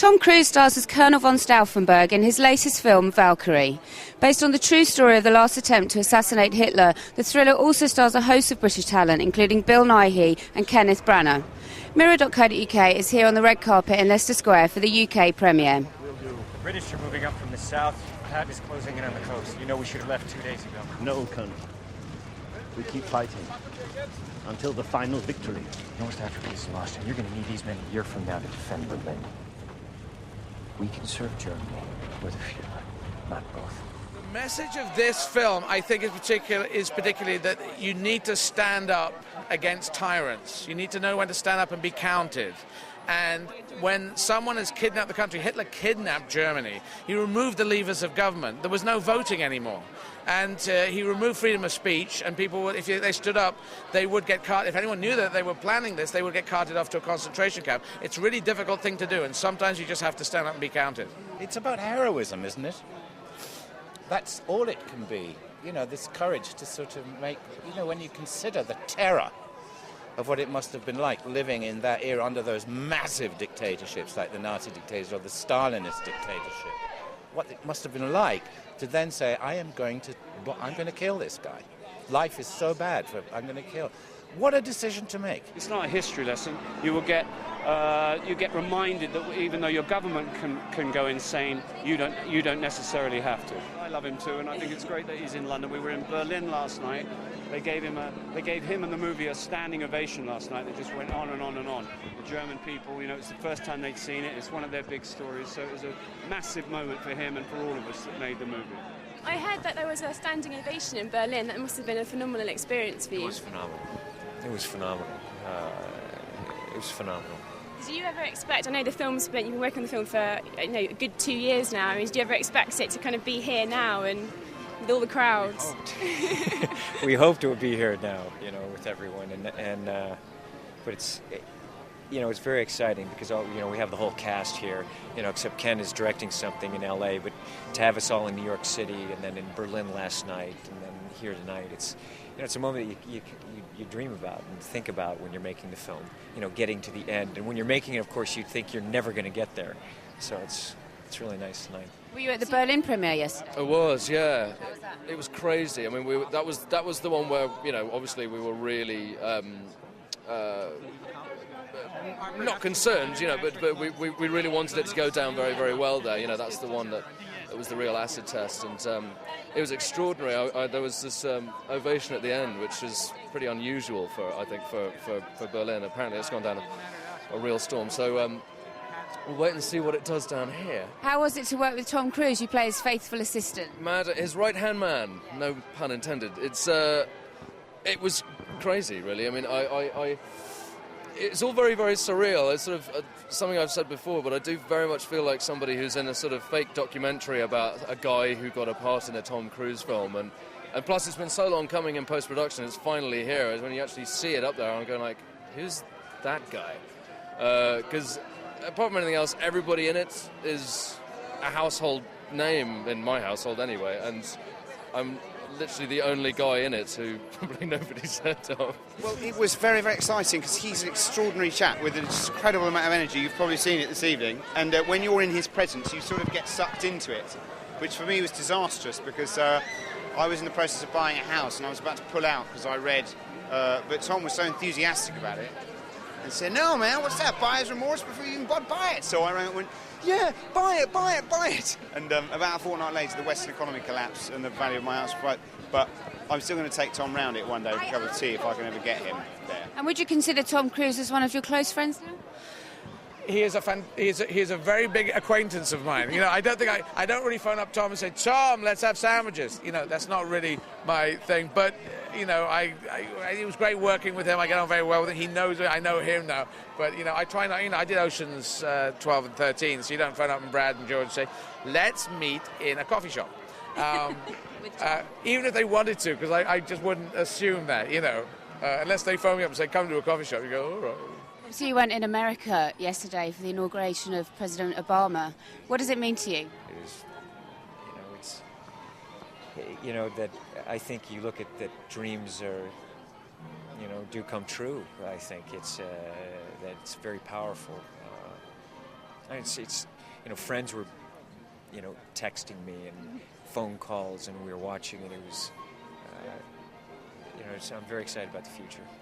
Tom Cruise stars as Colonel von Stauffenberg in his latest film, Valkyrie. Based on the true story of the last attempt to assassinate Hitler, the thriller also stars a host of British talent, including Bill Nighy and Kenneth Branagh. Mirror.co.uk is here on the red carpet in Leicester Square for the UK premiere. The British are moving up from the south. Pat is closing in on the coast. You know we should have left 2 days ago. No, Colonel. We keep fighting until the final victory. North Africa is lost, and you're going to need these men a year from now to defend Berlin. We can serve Germany with a Führer, not both. The message of this film, I think, is particularly that you need to stand up against tyrants. You need to know when to stand up and be counted. And when someone has kidnapped the country, Hitler kidnapped Germany. He removed the levers of government. There was no voting anymore. And he removed freedom of speech, and people, if they stood up, they would get carted. If anyone knew that they were planning this, they would get carted off to a concentration camp. It's a really difficult thing to do, and sometimes you just have to stand up and be counted. It's about heroism, isn't it? That's all it can be. You know, this courage to sort of make, when you consider the terror of what it must have been like living in that era under those massive dictatorships like the Nazi dictatorship or the Stalinist dictatorship. What it must have been like to then say, I'm going to kill this guy. Life is so bad, I'm going to kill. What a decision to make. It's not a history lesson. You get reminded that even though your government can go insane, you don't necessarily have to. I love him too, and I think it's great that he's in London. We were in Berlin last night. They gave him and the movie a standing ovation last night. They just went on and on and on. The German people, it's the first time they'd seen it. It's one of their big stories, so it was a massive moment for him and for all of us that made the movie. I heard that there was a standing ovation in Berlin. That must have been a phenomenal experience for you. It was phenomenal. It was phenomenal. Did you ever expect, I know the film's been, you've been working on the film for a good 2 years now, did you ever expect it to kind of be here now and with all the crowds? We hoped it would be here now, with everyone, but it's very exciting because we have the whole cast here, except Ken is directing something in LA, but to have us all in New York City and then in Berlin last night and then here tonight, it's a moment that you dream about and think about when you're making the film, getting to the end. And when you're making it, of course, you think you're never going to get there. So it's really nice tonight. Were you at the Berlin premiere yesterday? I was, yeah. How was that? It was crazy. I mean, that was the one where, obviously we were really not concerned, but we really wanted it to go down very, very well there. That's the one that was the real acid test, and it was extraordinary. There was this ovation at the end, which is pretty unusual for Berlin. Apparently it's gone down a real storm. So we'll wait and see what it does down here. How was it to work with Tom Cruise? You play his faithful assistant. Mad, his right-hand man, no pun intended. It was crazy, really. I mean, it's all very, very surreal. It's sort of something I've said before, but I do very much feel like somebody who's in a sort of fake documentary about a guy who got a part in a Tom Cruise film. And plus, it's been so long coming in post-production, it's finally here. When you actually see it up there, I'm going like, who's that guy? Because apart from anything else, everybody in it is a household name, in my household anyway, and I'm literally the only guy in it who probably nobody's heard of. Well, it was very, very exciting because he's an extraordinary chap with an incredible amount of energy. You've probably seen it this evening. And when you're in his presence, you sort of get sucked into it, which for me was disastrous because I was in the process of buying a house and I was about to pull out because I read, but Tom was so enthusiastic about it and said, no, man, what's that? Buyer's remorse before you even buy it. So I ran and went, yeah, buy it. And about a fortnight later, the Western economy collapsed and the value of my house. But I'm still going to take Tom round it one day for a cup of tea if I can ever get him there. And would you consider Tom Cruise as one of your close friends now? He is a very big acquaintance of mine. I don't really phone up Tom and say, Tom, let's have sandwiches. That's not really my thing. But it was great working with him. I get on very well with him. He knows I know him now. But I try not. I did Oceans 12 and 13, so you don't phone up and Brad and George and say, let's meet in a coffee shop. Even if they wanted to, because I just wouldn't assume that. Unless they phone me up and say, come to a coffee shop, you go, all right. So you went in America yesterday for the inauguration of President Obama. What does it mean to you? That I think you look at that dreams are, do come true. I think it's very powerful. It's friends were, texting me and phone calls, and we were watching it. It was, so I'm very excited about the future.